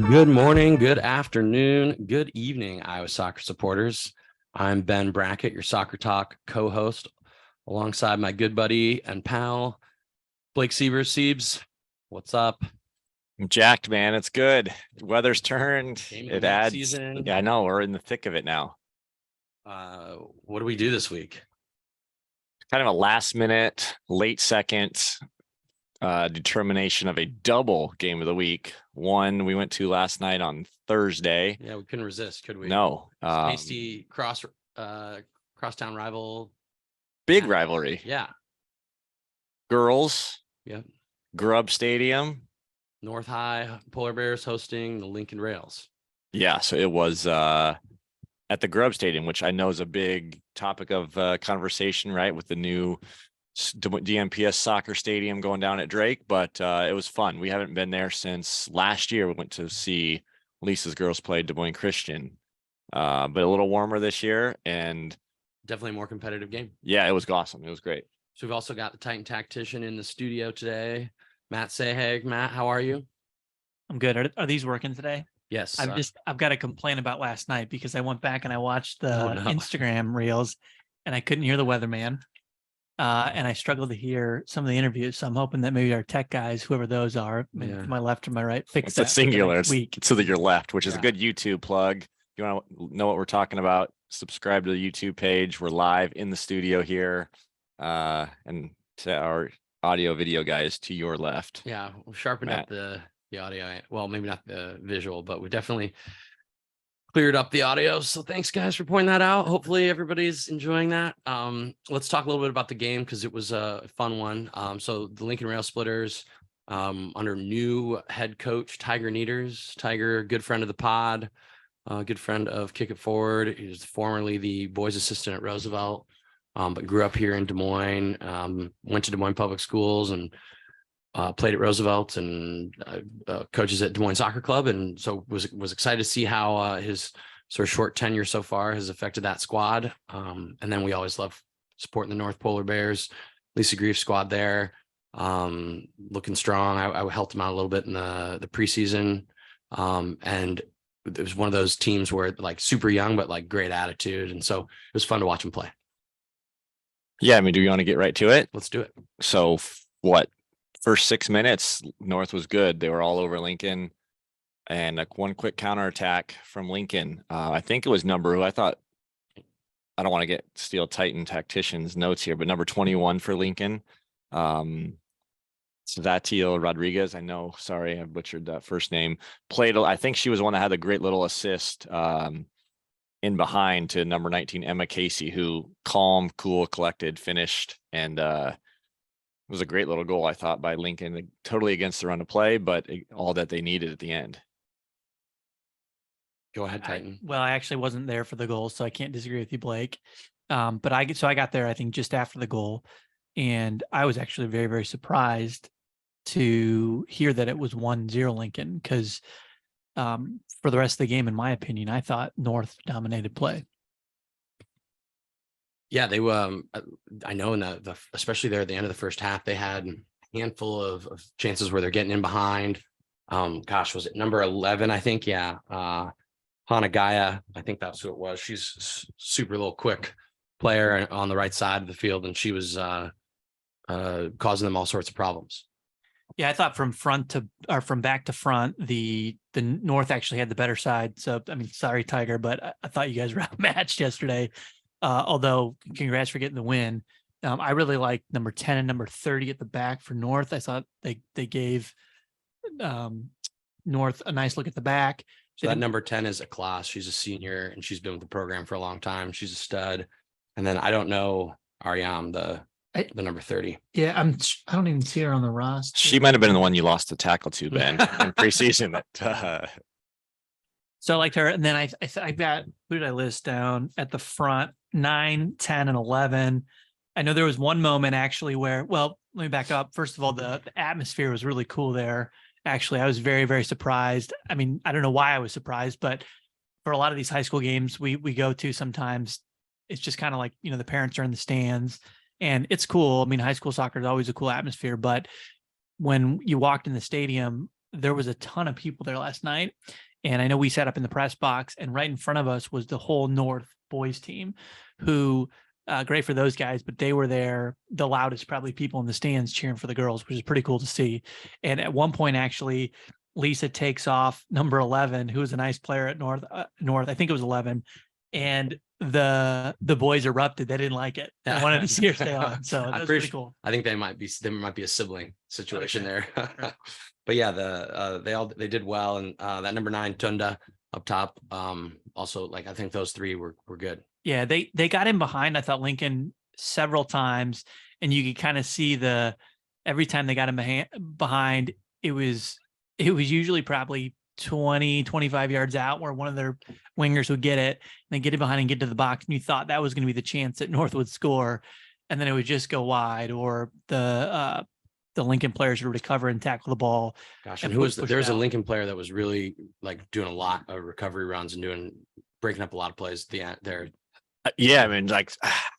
Good morning, good afternoon, good evening, Iowa soccer supporters. I'm Ben Brackett, your Soccer Talk co-host, alongside my good buddy and pal, Blake Siebers. Siebes, what's up? I'm jacked, man. It's good. The weather's turned. It adds season. Yeah, I know. We're in the thick of it now. What do we do this week? Kind of a last minute, late second determination of a double game of the week. One we went to last night on Thursday. Yeah, we couldn't resist, could we? No. Tasty crosstown rival. Big rivalry. Yeah. Girls. Yep. Grub Stadium. North High Polar Bears hosting the Lincoln Rails. Yeah, so it was at the Grub Stadium, which I know is a big topic of conversation, right, with the new DMPS soccer stadium going down at Drake. But it was fun. We haven't been there since last year. We went to see Lisa's girls play Des Moines Christian, but a little warmer this year and definitely a more competitive game. Yeah, it was awesome. It was great. So we've also got the Titan tactician in the studio today, Matt Sahag. Matt, how are you? I'm good. Are these working today? Yes. I've got to complain about last night because I went back and I watched the Instagram reels and I couldn't hear the weatherman. And I struggled to hear some of the interviews. So I'm hoping that maybe our tech guys, whoever those are, to my left or my right, fix that. It's a singular. It's so that you're left, which is a good YouTube plug. If you want to know what we're talking about, subscribe to the YouTube page. We're live in the studio here. And to our audio video guys to your left. Yeah, we'll sharpen up the audio. Well, maybe not the visual, but we definitely cleared up the audio. So thanks guys for pointing that out. Hopefully everybody's enjoying that. Let's talk a little bit about the game because it was a fun one. So the Lincoln Rail Splitters under new head coach Tiger Neaters. Tiger, good friend of the pod, good friend of Kick It Forward. He was formerly the boys assistant at Roosevelt, but grew up here in Des Moines, went to Des Moines Public Schools and played at Roosevelt and coaches at Des Moines Soccer Club. And so was excited to see how his sort of short tenure so far has affected that squad. And then we always love supporting the North Polar Bears. Lisa Grief squad there, looking strong. I helped them out a little bit in the preseason. And it was one of those teams where like super young, but like great attitude. And so it was fun to watch them play. Yeah, I mean, do you want to get right to it? Let's do it. So first 6 minutes, North was good. They were all over Lincoln, and like one quick counterattack from Lincoln. I think it was I don't want to steal Titan tactician's notes here, but number 21 for Lincoln. Savatio Rodriguez. Sorry, I butchered that first name. Played, I think she was the one that had a great little assist in behind to number 19, Emma Casey, who calm, cool, collected, finished, and it was a great little goal, I thought, by Lincoln, totally against the run of play, but all that they needed at the end. Go ahead, Titan. I actually wasn't there for the goal, so I can't disagree with you, Blake. But I got there, I think, just after the goal, and I was actually very, very surprised to hear that it was 1-0 Lincoln, because for the rest of the game, in my opinion, I thought North dominated play. Yeah, they I know in the especially there at the end of the first half, they had a handful of chances where they're getting in behind. Was it number 11? I think, yeah. Hannah Gaia, I think that's who it was. She's super little quick player on the right side of the field, and she was causing them all sorts of problems. Yeah, I thought from back to front, the North actually had the better side. So, I mean, sorry, Tiger, but I thought you guys were outmatched yesterday. Although, congrats for getting the win. I really like number 10 and number 30 at the back for North. I thought they gave North a nice look at the back. So that number 10 is a class. She's a senior, and she's been with the program for a long time. She's a stud. And then I don't know Ariam, the number 30. Yeah, I don't even see her on the roster. She might have been the one you lost the tackle to, Ben, in preseason. So I liked her. And then I got, who did I list down at the front? 9, 10, and 11. I know there was one moment actually where, let me back up. First of all, the atmosphere was really cool there. Actually, I was very, very surprised. I mean, I don't know why I was surprised, but for a lot of these high school games we go to, sometimes it's just kind of like, the parents are in the stands and it's cool. I mean, high school soccer is always a cool atmosphere, but when you walked in the stadium, there was a ton of people there last night. And I know we sat up in the press box, and right in front of us was the whole North boys team, who great for those guys, but they were there, the loudest probably people in the stands cheering for the girls, which is pretty cool to see. And at one point, actually, Lisa takes off number 11, who was a nice player at North. I think it was 11, and the boys erupted. They didn't like it. They wanted to see her stay on. So that was pretty cool. I think there might be a sibling situation there. But yeah, they did well, and that number 9 Tunda up top. Also, like, I think those 3 were good. Yeah, they got in behind, I thought, Lincoln several times, and you could kind of see every time they got him behind, it was usually probably 20, 25 yards out where one of their wingers would get it, and then get it behind and get to the box. And you thought that was going to be the chance that North would score. And then it would just go wide, or the Lincoln players would recover and tackle the ball. Gosh, and there's a Lincoln player that was really like doing a lot of recovery runs and breaking up a lot of plays there. Yeah, I mean, like,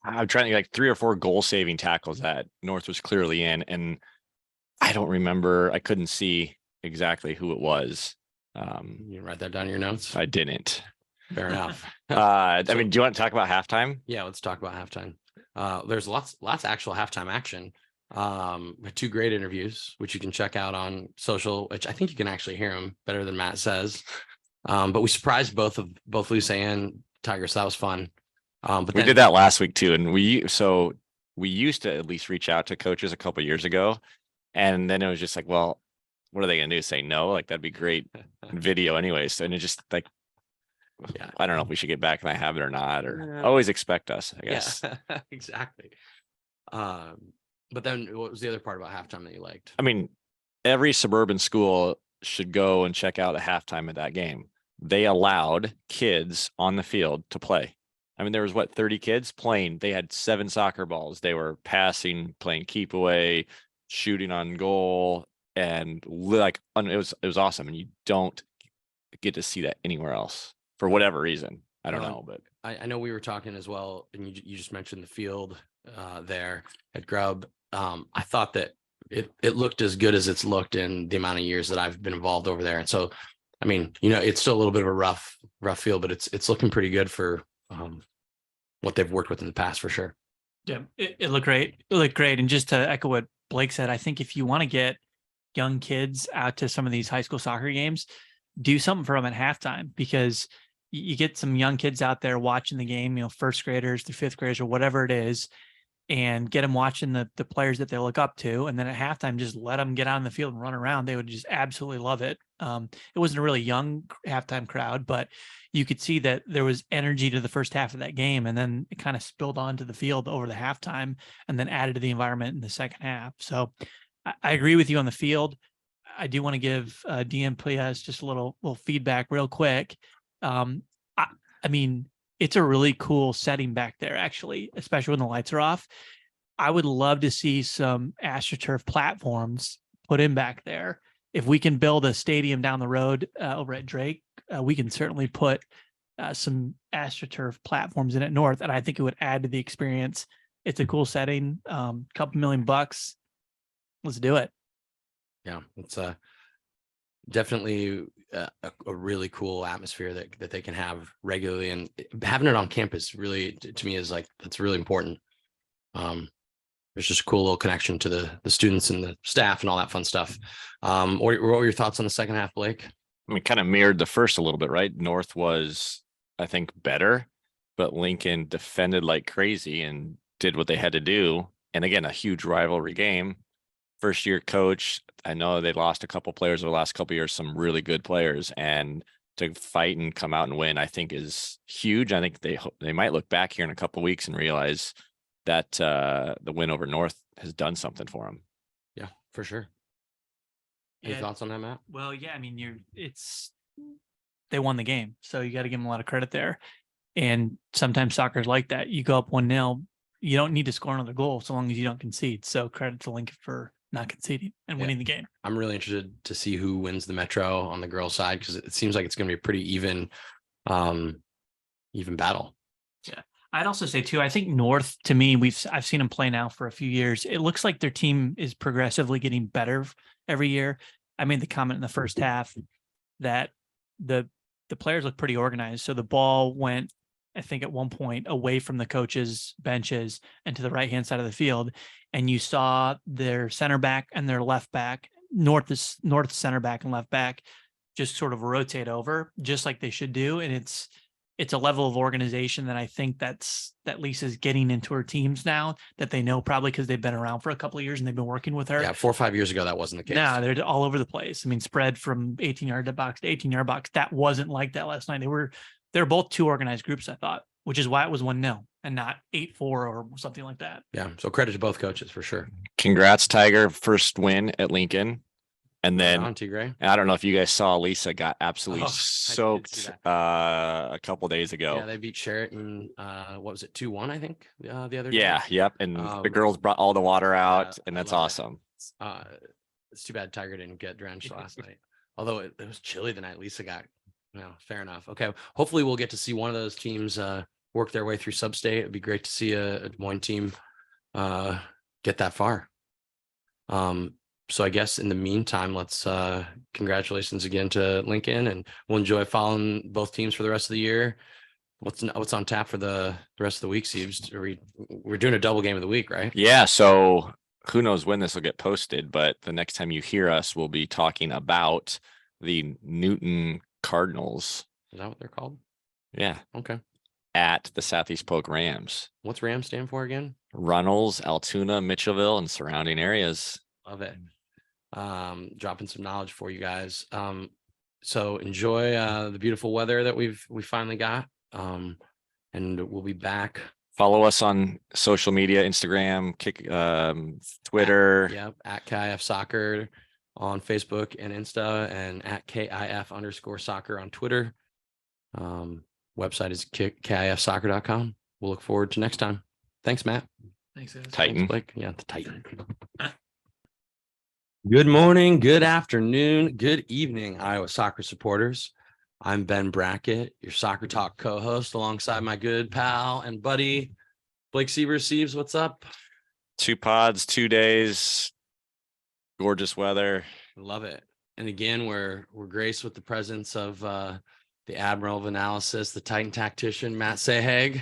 I'm trying to, like, 3 or 4 goal saving tackles that North was clearly in, and I don't remember. I couldn't see exactly who it was. You write that down in your notes? I didn't. Fair enough. I mean, do you want to talk about halftime? Yeah, let's talk about halftime. There's lots of actual halftime action. 2 great interviews, which you can check out on social, which I think you can actually hear them better than Matt says. But we surprised both Lisa and Tiger, so that was fun. But we did that last week too, and we used to at least reach out to coaches a couple of years ago, and then it was just like, well, what are they gonna do? Say no? Like, that'd be great video anyways. And it just, like, yeah, I don't know if we should get back in that habit or not, or always expect us, I guess. Yeah, exactly. But then what was the other part about halftime that you liked? I mean, every suburban school should go and check out a halftime of that game. They allowed kids on the field to play. I mean, there was 30 kids playing. They had 7 soccer balls. They were passing, playing keep away, shooting on goal, and like, it was awesome. And you don't get to see that anywhere else for whatever reason. I don't know, but I know we were talking as well, and you just mentioned the field there at Grubb. I thought that it looked as good as it's looked in the amount of years that I've been involved over there. And so, I mean, it's still a little bit of a rough field, but it's looking pretty good for what they've worked with in the past, for sure. Yeah, it looked great. It looked great. And just to echo what Blake said, I think if you want to get young kids out to some of these high school soccer games, do something for them at halftime, because you get some young kids out there watching the game, first graders through 5th graders or whatever it is, and get them watching the players that they look up to. And then at halftime, just let them get out in the field and run around. They would just absolutely love it. It wasn't a really young halftime crowd, but you could see that there was energy to the first half of that game. And then it kind of spilled onto the field over the halftime, and then added to the environment in the second half. So I agree with you on the field. I do want to give DMPS just a little feedback real quick. I mean, it's a really cool setting back there, actually, especially when the lights are off. I would love to see some AstroTurf platforms put in back there. If we can build a stadium down the road over at Drake, we can certainly put some AstroTurf platforms in at North, and I think it would add to the experience. It's a cool setting, couple $1 million. Let's do it. Yeah, it's definitely a really cool atmosphere that they can have regularly, and having it on campus really, to me, is like, that's really important. There's just a cool little connection to the students and the staff and all that fun stuff. What were your thoughts on the second half, Blake? I mean, kind of mirrored the first a little bit, right? North was, I think, better, but Lincoln defended like crazy and did what they had to do. And again, a huge rivalry game. First year coach, I know they lost a couple players over the last couple of years, some really good players, and to fight and come out and win, I think, is huge. I think they might look back here in a couple of weeks and realize that the win over North has done something for them. Yeah, for sure. Any thoughts on that, Matt? Well, yeah, I mean, they won the game, so you got to give them a lot of credit there. And sometimes soccer's like that. You go up 1-0, you don't need to score another goal so long as you don't concede. So credit to Lincoln for not conceding and winning the game. I'm really interested to see who wins the Metro on the girls' side, because it seems like it's going to be a pretty even battle. Yeah. I'd also say too, I think North, to me, I've seen them play now for a few years. It looks like their team is progressively getting better every year. I made the comment in the first half that the players look pretty organized. So the ball went, I think at one point, away from the coaches' benches and to the right-hand side of the field. And you saw their center back and their left back, north center back and left back, just sort of rotate over, just like they should do. And it's a level of organization that I think that Lisa's getting into her teams now, that they know, probably because they've been around for a couple of years and they've been working with her. Yeah, 4 or 5 years ago, that wasn't the case. No, they're all over the place. I mean, spread from 18-yard box to 18-yard box. That wasn't like that last night. They're both two organized groups, I thought, which is why it was 1-0 and not 8-4 or something like that. Yeah. So credit to both coaches for sure. Congrats, Tiger. First win at Lincoln. And then On Tigray. I don't know if you guys saw, Lisa got absolutely Oh, I did see soaked a couple days ago. Yeah, they beat Sheraton. What was it? 2-1, I think, the other day. Yeah, yep. And the girls brought all the water out, and I that's love it. awesome. It's too bad Tiger didn't get drenched last night. Although it was chilly the night Lisa got. Fair enough. Okay. Hopefully we'll get to see one of those teams work their way through sub-state. It'd be great to see a Des Moines team get that far. So I guess in the meantime, let's congratulations again to Lincoln, and we'll enjoy following both teams for the rest of the year. What's on tap for the rest of the week, Steves? We're doing a double game of the week, right? Yeah. So who knows when this will get posted, but the next time you hear us, we'll be talking about the Newton Cardinals. Is that what they're called? Yeah. Okay. At the South East Polk Rams. What's Rams stand for again? Runnels, Altoona, Mitchellville, and surrounding areas. Love it. Dropping some knowledge for you guys. So enjoy the beautiful weather that we finally got. And we'll be back. Follow us on social media, Instagram, Twitter. At KIF Soccer on Facebook and Insta, and at KIF_soccer on Twitter. Website is KIFsoccer.com. We'll look forward to next time. Thanks, Matt. Thanks, guys. Titan. Thanks, Blake. Yeah, the Titan. Good morning, good afternoon, good evening, Iowa soccer supporters. I'm Ben Brackett, your Soccer Talk co-host, alongside my good pal and buddy, Blake Sievers. What's up? 2 pods, 2 days, gorgeous weather. Love it. And again, we're graced with the presence of the Admiral of Analysis, the Titan tactician, Matt Sahag.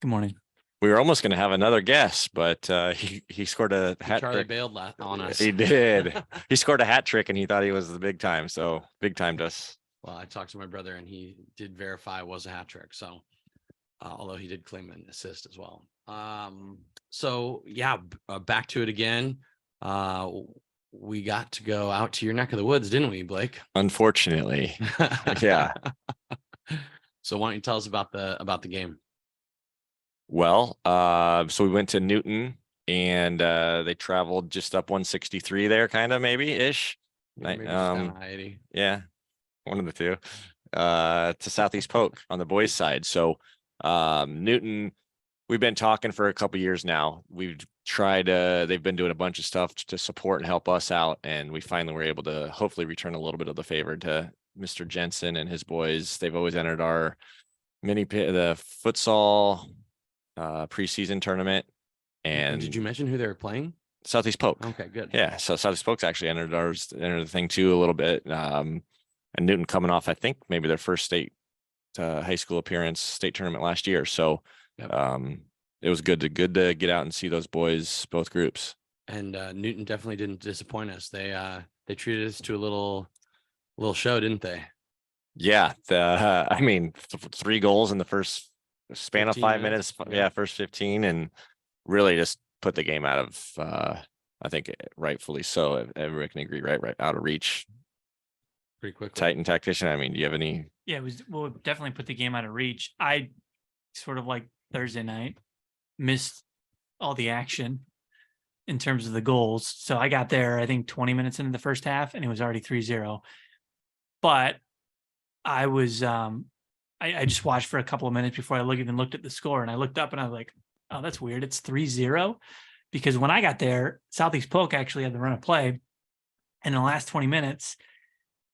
Good morning. We were almost going to have another guest, but he scored a hat Charlie trick. bailed on us. He did. He scored a hat trick, and he thought he was the big time. So big timed us. Well, I talked to my brother, and he did verify it was a hat trick. So, although he did claim an assist as well. So yeah, back to it again. We got to go out to your neck of the woods, didn't we, Blake? Unfortunately, yeah. So why don't you tell us about the game? Well, so we went to Newton, and they traveled just up 163 there, kind of maybe ish. Maybe just down I-80. Yeah, one of the two. To South East Polk on the boys' side. So Newton, we've been talking for a couple years now. We've tried, they've been doing a bunch of stuff to support and help us out, and we finally were able to hopefully return a little bit of the favor to Mr. Jensen and his boys. They've always entered our the futsal preseason tournament. And did you mention who they were playing? Southeast Polk. Okay, good. Yeah, so Southeast Polk's actually entered the thing too a little bit. And Newton coming off, I think, maybe their first state high school appearance, state tournament last year. So Yep. It was good to get out and see those boys, both groups. And Newton definitely didn't disappoint us. They treated us to a little show, didn't they? Yeah, I mean, 3 goals in the first span of 5 minutes. Yeah, first 15, and really just put the game out of, I think rightfully so. Everybody can agree, right out of reach. Pretty quickly. Titan tactician. I mean, do you have any? Yeah, we'll definitely put the game out of reach. I sort of like Thursday night missed all the action in terms of the goals. So I got there, I think 20 minutes into the first half, and it was already 3-0. But I was, I just watched for a couple of minutes before I even looked at the score, and I looked up and I was like, oh, that's weird. It's 3-0. Because when I got there, Southeast Polk actually had the run of play. And in the last 20 minutes,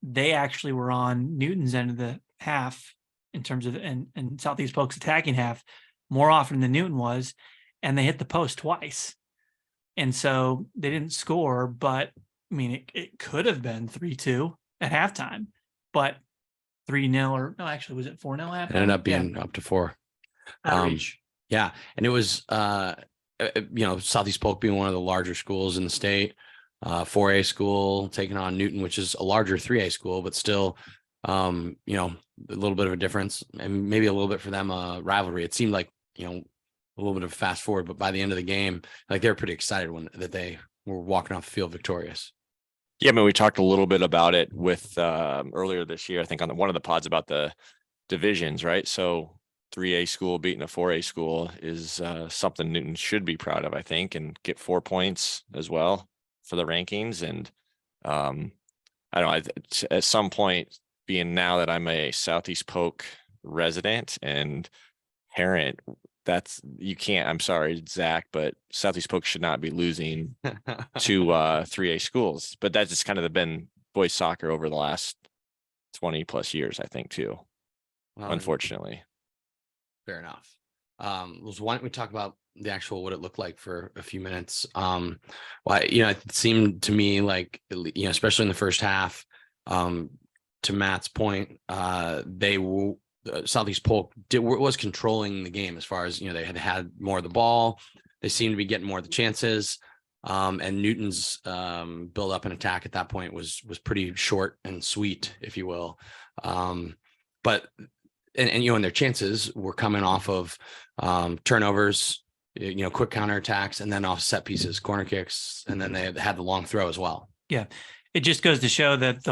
they actually were on Newton's end of the half in terms of, and Southeast Polk's attacking half more often than Newton was. And they hit the post twice. And so they didn't score, but I mean, it could have been 3-2 at halftime, but 3-0 or no, actually, was it 4-0 halftime? It ended up being up to 4. Outreach. Yeah. And it was, South East Polk being one of the larger schools in the state, 4A school taking on Newton, which is a larger 3A school, but still, a little bit of a difference, and maybe a little bit for them, rivalry. It seemed like, a little bit of fast forward, but by the end of the game, like they were pretty excited that they were walking off the field victorious. Yeah, I mean, we talked a little bit about it with earlier this year, I think on one of the pods about the divisions, right? So 3A school beating a 4A school is something Newton should be proud of, I think, and get 4 points as well for the rankings. And I don't know, at some point, being now that I'm a Southeast Polk resident and parent, I'm sorry, Zach, but Southeast Polk should not be losing to 3A schools. But that's just kind of been boys soccer over the last 20 plus years, I think, too. Well, unfortunately. Fair enough. Why don't we talk about the actual what it looked like for a few minutes? It seemed to me like, especially in the first half, to Matt's point, Southeast Polk was controlling the game as far as, they had more of the ball. They seemed to be getting more of the chances. And Newton's build up and attack at that point was pretty short and sweet, if you will. But their chances were coming off of turnovers, quick counterattacks, and then off set pieces, corner kicks, and then they had the long throw as well. Yeah. It just goes to show that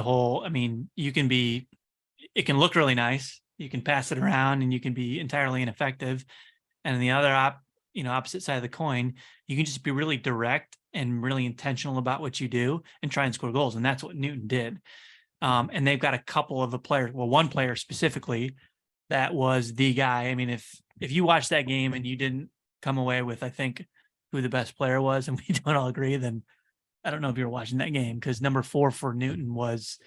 it can look really nice. You can pass it around and you can be entirely ineffective. And on the other opposite side of the coin, you can just be really direct and really intentional about what you do and try and score goals. And that's what Newton did. And they've got a couple of one player specifically that was the guy. I mean, if you watched that game and you didn't come away with, I think, who the best player was, and we don't all agree, then I don't know if you were watching that game, because number 4 for Newton was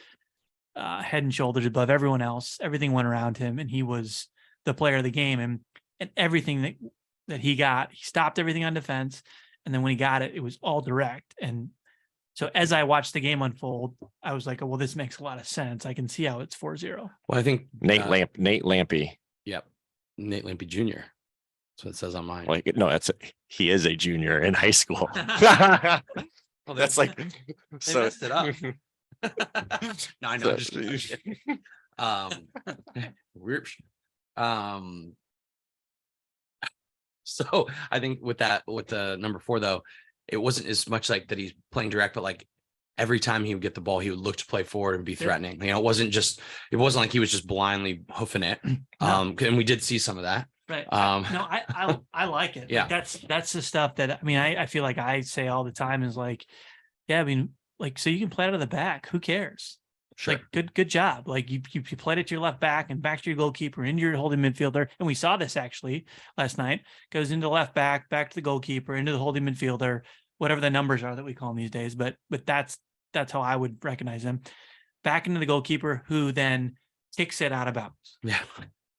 head and shoulders above everyone else. Everything went around him, and he was the player of the game. And everything that he got, he stopped everything on defense. And then when he got it, it was all direct. And so as I watched the game unfold, I was like, oh, well, this makes a lot of sense. I can see how it's 4-0. Well, I think Nate Lampy. Yep. Nate Lampy Jr. That's what it says on mine. Like, no, he is a junior in high school. Well, that's like, they so messed it up. No, I know. So I think with the number 4, though, it wasn't as much like that he's playing direct, but like every time he would get the ball, he would look to play forward and be threatening. It wasn't like he was just blindly hoofing it. And we did see some of that. Right. No, I like it. Yeah. Like that's the stuff that, I feel like I say all the time is like, yeah, so you can play out of the back. Who cares? Sure. Like good job. Like you played it to your left back and back to your goalkeeper, into your holding midfielder. And we saw this actually last night. Goes into the left back to the goalkeeper, into the holding midfielder, whatever the numbers are that we call them these days. But that's how I would recognize them. Back into the goalkeeper, who then kicks it out of bounds. Yeah.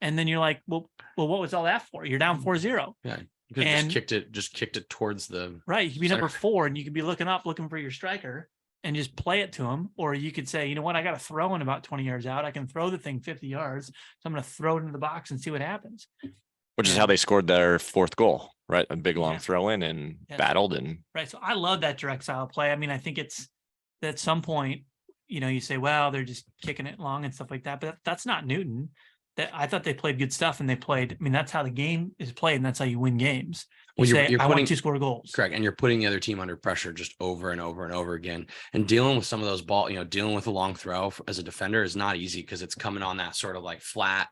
And then you're like, well, what was all that for? You're down 4-0. Yeah. You could just kicked it towards the right. You could be number 4 and you could be looking for your striker and just play it to him. Or you could say, you know what, I got to throw in about 20 yards out. I can throw the thing 50 yards. So I'm going to throw it into the box and see what happens. Which is how they scored their 4th goal, right? A big long throw in and battled and right. So I love that direct style of play. I think it's at some point, you say, well, they're just kicking it long and stuff like that. But that's not Newton. That I thought they played good stuff, and they played. That's how the game is played, and that's how you win games. I want to score goals. Correct. And you're putting the other team under pressure just over and over and over again. And dealing with some of those dealing with a long throw as a defender is not easy, because it's coming on that sort of like flat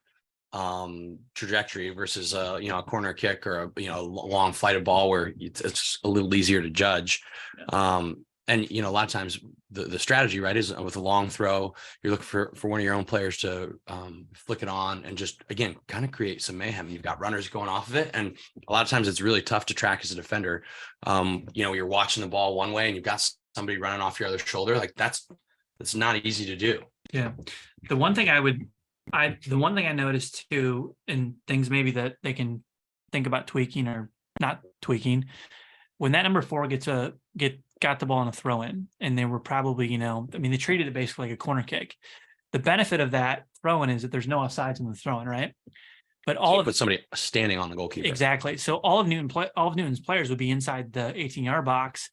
trajectory versus a corner kick or a long flighted ball where it's a little easier to judge. Yeah. And a lot of times the strategy, right, is with a long throw, you're looking for one of your own players to flick it on and just, again, kind of create some mayhem. You've got runners going off of it, and a lot of times it's really tough to track as a defender. You're watching the ball one way and you've got somebody running off your other shoulder. Like that's not easy to do. Yeah. The one thing I noticed too, and things maybe that they can think about tweaking or not tweaking, when that number 4 got the ball on a throw in, and they were probably, they treated it basically like a corner kick. The benefit of that throw in is that there's no offsides in the throw in, right? But all of with somebody standing on the goalkeeper. exactly. So all of Newton's players would be inside the 18-yard box,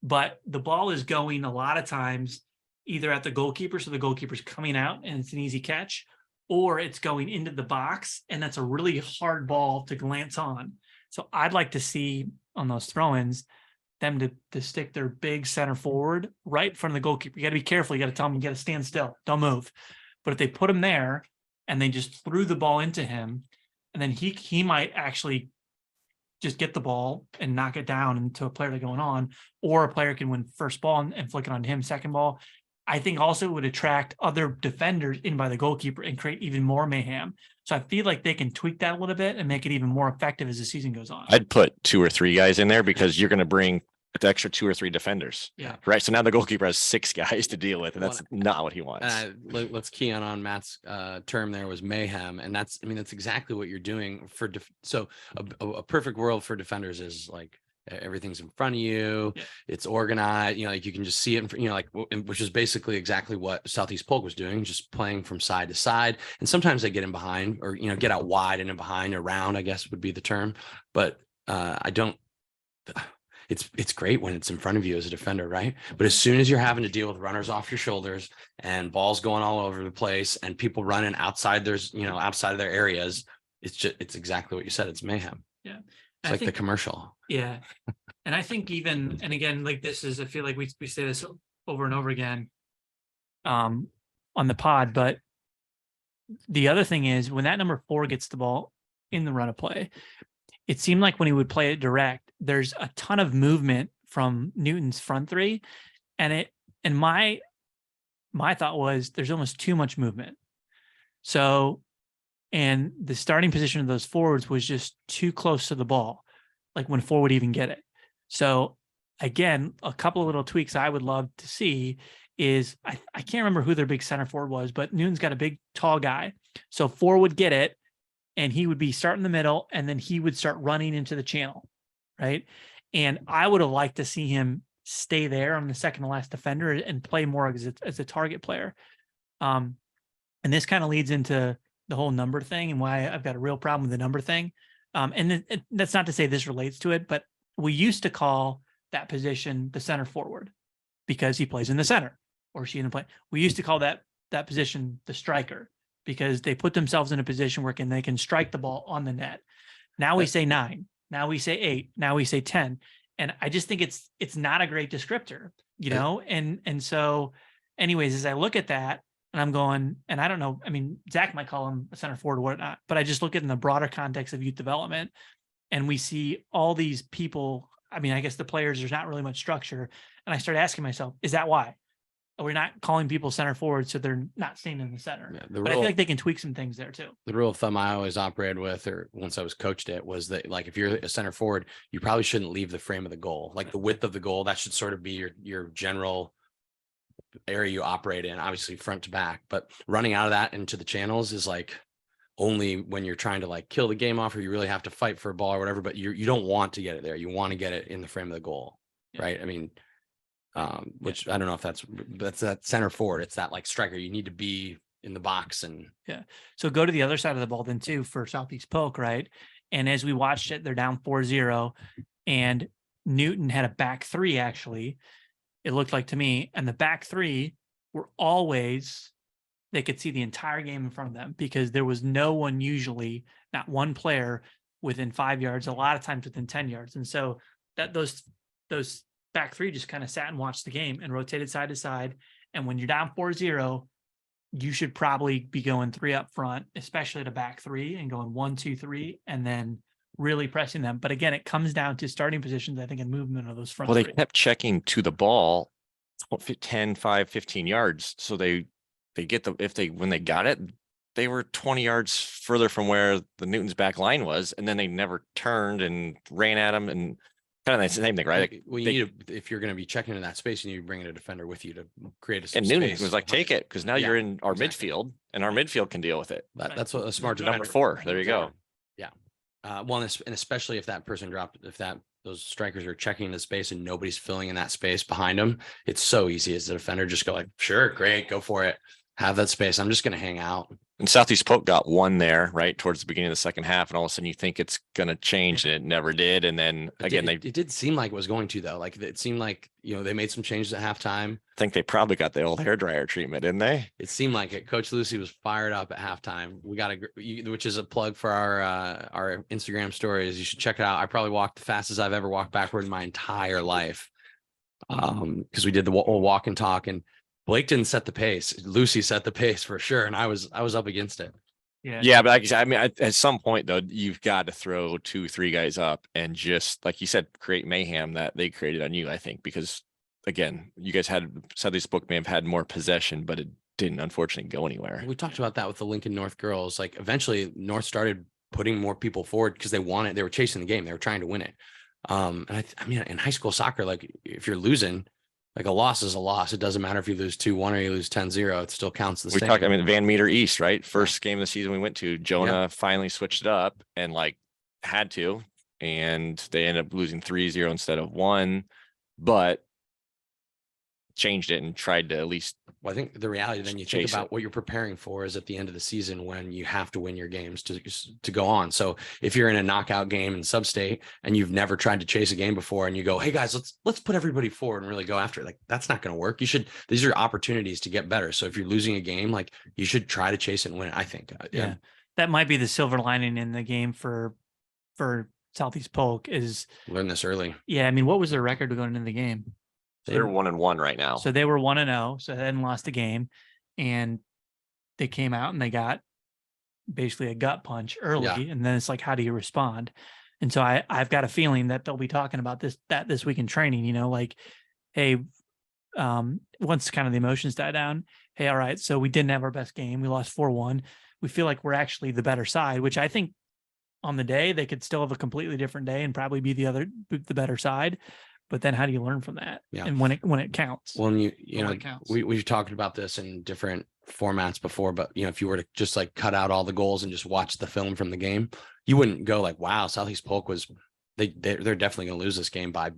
but the ball is going a lot of times either at the goalkeeper, so the goalkeeper's coming out and it's an easy catch, or it's going into the box, and that's a really hard ball to glance on. So I'd like to see on those throw-ins them to stick their big center forward right in front of the goalkeeper. You got to be careful. You got to tell them you got to stand still, don't move. But if they put him there and they just threw the ball into him, and then he might actually just get the ball and knock it down into a player that's going on, or a player can win first ball and flick it on him second ball. I think also it would attract other defenders in by the goalkeeper and create even more mayhem. So I feel like they can tweak that a little bit and make it even more effective as the season goes on. I'd put 2 or 3 guys in there because you're going to bring the extra 2 or 3 defenders. Yeah. Right. So now the goalkeeper has 6 guys to deal with, and that's not what he wants. Let's key on Matt's term there was mayhem. And that's exactly what you're doing for. So a perfect world for defenders is like everything's in front of you. Yeah. It's organized, like you can just see it, which is basically exactly what South East Polk was doing, just playing from side to side. And sometimes they get in behind or, get out wide and in behind, around, I guess would be the term. But it's great when it's in front of you as a defender, right? But as soon as you're having to deal with runners off your shoulders and balls going all over the place and people running outside outside of their areas, it's exactly what you said. It's mayhem. Yeah. It's like the commercial. Yeah. And I think and again, like this is, I feel like we say this over and over again on the pod, but the other thing is when that number 4 gets the ball in the run of play, it seemed like when he would play it direct, there's a ton of movement from Newton's front 3. And my thought was there's almost too much movement. So, and the starting position of those forwards was just too close to the ball, like when 4 would even get it. So again, a couple of little tweaks I would love to see is I can't remember who their big center forward was, but Newton's got a big tall guy. So 4 would get it and he would be starting in the middle and then he would start running into the channel. Right. And I would have liked to see him stay there on the second to last defender and play more as a target player. And this kind of leads into the whole number thing and why I've got a real problem with the number thing. And that's not to say this relates to it, but we used to call that position the center forward because he plays in the center or she in the play. We used to call that position the striker because they put themselves in a position where they can strike the ball on the net. Now we say 9, now we say 8, now we say 10. And I just think it's not a great descriptor, And so anyways, as I look at that and I'm going, and I don't know, Zach might call him a center forward or whatnot, but I just look at it in the broader context of youth development and we see all these people. I guess the players, there's not really much structure. And I started asking myself, is that why? We're not calling people center forward, so they're not staying in the center. Yeah, but I feel like they can tweak some things there too. The rule of thumb I always operated with, or once I was coached it, was that like if you're a center forward, you probably shouldn't leave the frame of the goal. Like the width of the goal, that should sort of be your general area you operate in, obviously front to back. But running out of that into the channels is like only when you're trying to like kill the game off or you really have to fight for a ball or whatever, but you don't want to get it there. You want to get it in the frame of the goal, right? Which I don't know if that's that center forward. It's that like striker. You need to be in the box and So go to the other side of the ball then too for South East Polk, right? And as we watched it, they're down 4-0 and Newton had a back 3 actually. It looked like to me, and the back 3 were always, they could see the entire game in front of them because there was no one, usually not one player within 5 yards, a lot of times within 10 yards. And so that those back 3 just kind of sat and watched the game and rotated side to side. And when you're down 4-0, you should probably be going 3 up front, especially at a back 3 and going 1, 2, 3, and then really pressing them. But again, it comes down to starting positions, I think, and movement of those front. Well, they 3. kept checking to the ball 10, 5, 15 yards. So they get when they got it, they were 20 yards further from where the Newton's back line was. And then they never turned and ran at them and kind of the same thing, right? Well, if you're going to be checking in that space, you need to bring in a defender with you to create a and space. Newton was like, take it, because now you're in our midfield and our midfield can deal with it. That's what a smart Number 4. There you go. Yeah. Well, and especially if that person dropped, if that those strikers are checking the space and nobody's filling in that space behind them, it's so easy as a defender just go like, sure, great, go for it. Have that space. I'm just going to hang out. And Southeast Polk got one there right towards the beginning of the second half, and all of a sudden you think it's going to change, and it never did. And then again, it did seem like it was going to, though. Like it seemed like, they made some changes at halftime. I think they probably got the old hairdryer treatment, didn't they? It seemed like it. Coach Lucy was fired up at halftime. We got which is a plug for our Instagram stories. You should check it out. I probably walked the fastest I've ever walked backward in my entire life. Because we did the walk and talk, and Blake didn't set the pace. Lucy set the pace for sure, and I was up against it. Yeah, but like I said, I mean, at some point though, you've got to throw 2-3 guys up and just like you said, create mayhem that they created on you. I think because again, you guys Southeast Polk may have had more possession, but it didn't unfortunately go anywhere. We talked about that with the Lincoln North girls. Like eventually, North started putting more people forward because they were chasing the game. They were trying to win it. And I mean, in high school soccer, like if you're losing, like a loss is a loss. It doesn't matter if you lose 2-1 or you lose 10-0. It still counts the same. I mean, Van Meter East, right? First game of the season we went to, Jonah finally switched it up and like had to, and they ended up losing 3-0 instead of 1, but changed it and tried to at least. Well, I think the reality then you think about what you're preparing for is at the end of the season when you have to win your games to go on. So if you're in a knockout game in sub-state and you've never tried to chase a game before and you go, hey guys, let's put everybody forward and really go after it. Like that's not going to work. These are opportunities to get better. So if you're losing a game, like you should try to chase it and win it, I think. Yeah. That might be the silver lining in the game for Southeast Polk is learn this early. Yeah. I mean, what was their record going into the game? They're 1-1 right now. So they were 1-0. So they hadn't lost a game, and they came out and they got basically a gut punch early. Yeah. And then it's like, how do you respond? And so I've got a feeling that they'll be talking about this week in training, like, hey, once kind of the emotions die down, hey, all right, so we didn't have our best game. We lost 4-1. We feel like we're actually the better side, which I think on the day they could still have a completely different day and probably be the better side. But then how do you learn from that? Yeah. And when it counts? Well, we've talked about this in different formats before, but if you were to just like cut out all the goals and just watch the film from the game, you wouldn't go like, wow, Southeast Polk they're definitely going to lose this game by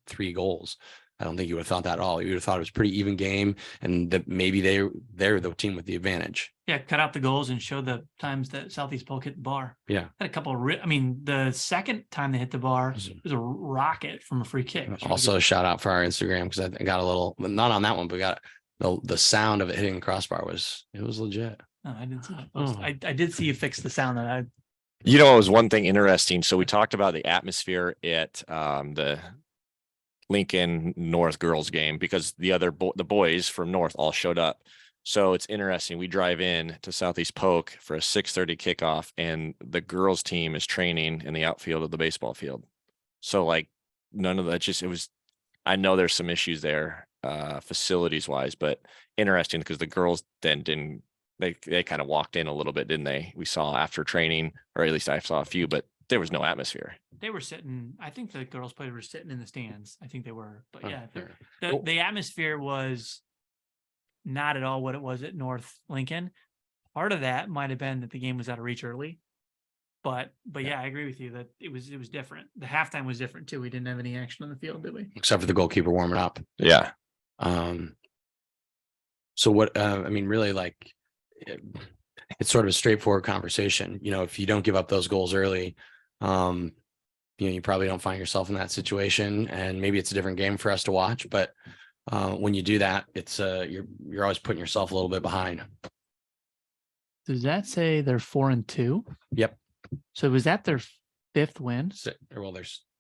3 goals. I don't think you would have thought that at all. You would have thought it was a pretty even game and that maybe they're the team with the advantage. Yeah, cut out the goals and show the times that Southeast Polk hit the bar. Yeah. Had a couple of the second time they hit the bar was a rocket from a free kick. Also a shout out for our Instagram because I got a little, not on that one, but we got the sound of it hitting the crossbar was legit. Oh, I didn't see that. I did see you fix the sound that it was one thing interesting. So we talked about the atmosphere at the Lincoln North girls game because the boys from North all showed up. So it's interesting. We drive in to Southeast Polk for a 6:30 kickoff, and the girls team is training in the outfield of the baseball field. So like none of that. I know there's some issues there, facilities wise, but interesting because the girls then didn't. They kind of walked in a little bit, didn't they? We saw after training, or at least I saw a few, but there was no atmosphere. They were sitting. I think the girls players were sitting in the stands. I think they were, but yeah, the atmosphere was not at all what it was at North Lincoln. Part of that might have been that the game was out of reach early, but yeah, I agree with you that it was different. The halftime was different too. We didn't have any action on the field, did we? Except for the goalkeeper warming up. Yeah. So what? I mean, really, like, it's sort of a straightforward conversation. If you don't give up those goals early, you probably don't find yourself in that situation, and maybe it's a different game for us to watch, but. When you do that, it's you're always putting yourself a little bit behind. Does that say they're 4-2? Yep. So was that their 5th win? Well,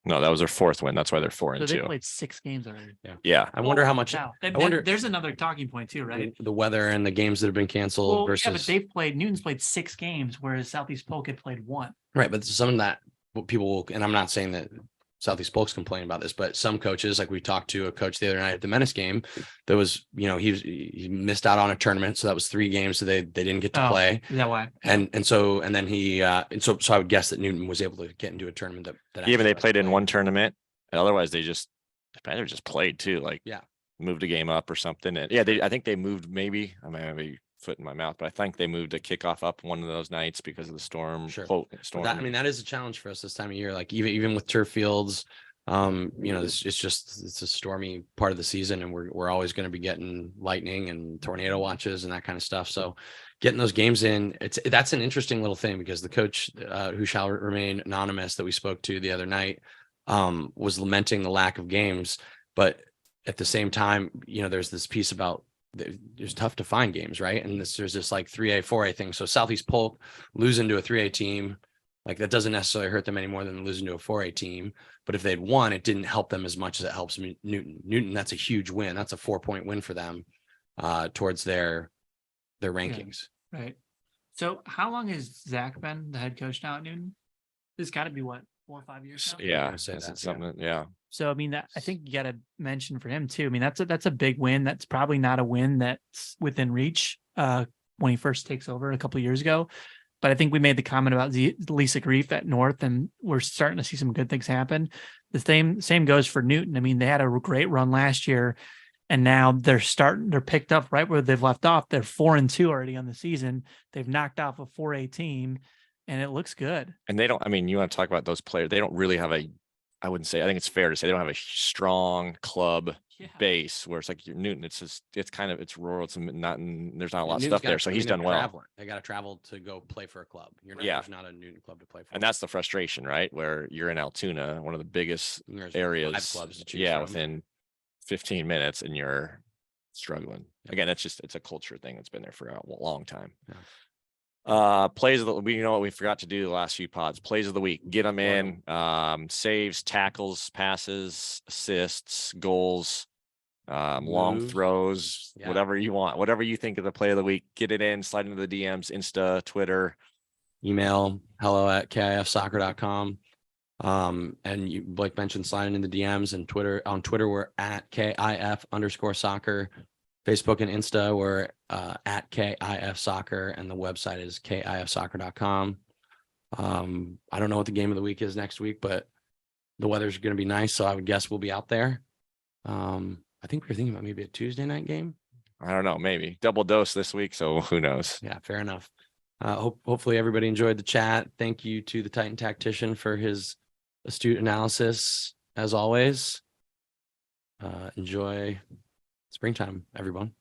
no, that was their 4th win. That's why they're 4-2. So they played 6 games already. Yeah. I wonder how much. I wonder. There's another talking point too, right? The weather and the games that have been canceled versus. Yeah, but Newton's played 6 games, whereas Southeast Polk had played 1. Right, but some of that people will, and I'm not saying that Southeast Polk's complaining about this, but some coaches, like we talked to a coach the other night at the Menace game, that was, he missed out on a tournament, so that was 3 games, so they didn't get to play. Is that why? And so I would guess that Newton was able to get into a tournament that even they played in one tournament, and otherwise they just played too, like moved a game up or something. And I think they moved maybe foot in my mouth, but I think they moved a kickoff up one of those nights because of the storm. Sure. Quote, But storm. that, I mean, that is a challenge for us this time of year. Like even with turf fields, you know, it's a stormy part of the season, and we're always going to be getting lightning and tornado watches and that kind of stuff. So getting those games in, that's an interesting little thing, because the coach who shall remain anonymous that we spoke to the other night was lamenting the lack of games, but at the same time, you know, there's this piece about it's tough to find games, right? And there's this like 3A, 4A thing. So South East Polk losing to a 3A team, like that doesn't necessarily hurt them any more than losing to a 4A team. But if they'd won, it didn't help them as much as it helps Newton. That's a huge win. That's a 4-point win for them towards their rankings. Right. So how long has Zach been the head coach now at Newton? It's got to be what, 4 or 5 years now? Yeah, gonna say that's that, something. Yeah. So, I mean, I think you got to mention for him too. I mean, that's a big win. That's probably not a win that's within reach when he first takes over a couple of years ago. But I think we made the comment about Lisa Grief at North, and we're starting to see some good things happen. The same goes for Newton. I mean, they had a great run last year, and now they're picked up right where they've left off. They're 4-2 already on the season. They've knocked off a 4A team, and it looks good. And they don't, I mean, you want to talk about those players, they don't really have I wouldn't say, I think it's fair to say they don't have a strong club base where it's like Newton. It's just, it's rural. It's not, there's not a lot of stuff there. So he's done well. They got to travel to go play for a club. Yeah. There's not a Newton club to play for. And that's the frustration, right? Where you're in Altoona, one of the biggest areas. 5 clubs to choose yeah. from. Within 15 minutes, and you're struggling. Yep. Again, it's a culture thing that's been there for a long time. Yeah. Plays of the, you know what we forgot to do the last few pods, plays of the week, get them in, saves, tackles, passes, assists, goals, long Moves. throws, Yeah. whatever you want, whatever you think of the play of the week, get it in, slide into the DMs, Insta, Twitter, Email hello@kifsoccer.com. And Blake mentioned sliding in the DMs, and Twitter. On Twitter, we're at KIF_soccer. Facebook and Insta, we're at KIF Soccer, and the website is kifsoccer.com. I don't know what the game of the week is next week, but the weather's going to be nice, so I would guess we'll be out there. I think we're thinking about maybe a Tuesday night game. I don't know, maybe double dose this week, so who knows? Yeah, fair enough. Hopefully everybody enjoyed the chat. Thank you to the Titan Tactician for his astute analysis, as always. Enjoy springtime, everyone.